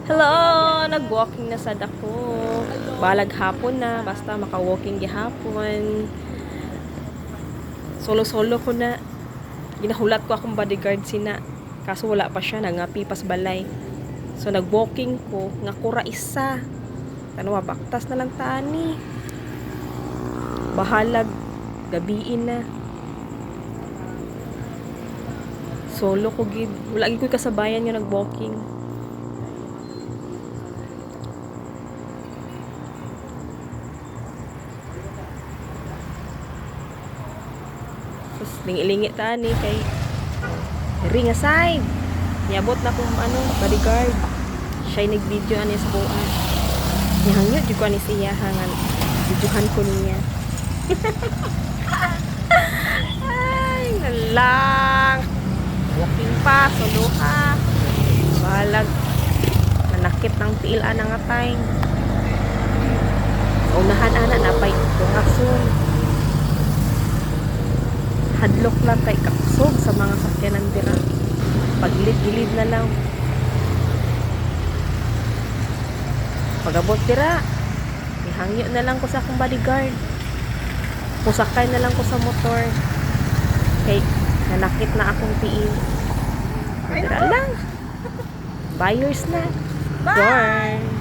Hello! Nag-walking na sad ako. Balag hapon na. Basta maka-walking gihapon. Solo-solo ko na. Ginahulat ko akong bodyguard sina. Kaso wala pa siya. Nangapi pas balay. So nag-walking ko. Nga kura isa. Tanwa, baktas na lang tani. Bahalag. Gabiin na. Solo ko gid. Wala gid ko kasabayan nga nag-walking. Tapos lingi-lingi tani kay ring aside. Niabot na kung bodyguard. Siya nag-video ani sa buwan. Nihangyo jud ko ani siya hangan. Videohan ko niya. Ay, nalang. Walking pa, solo ha. Balag. Manakit ng tiil nga tay. Sa unahan ana napay tungason. Hadlok lang kay kakusog sa mga sakyanan dira. Paglid-gilid na lang. Pagabot dira, ihangyo na lang ko sa akong bodyguard. Pusakay na lang ko sa motor. Kay nanakit na akong tiil. Dira lang. Buyers na. Bye!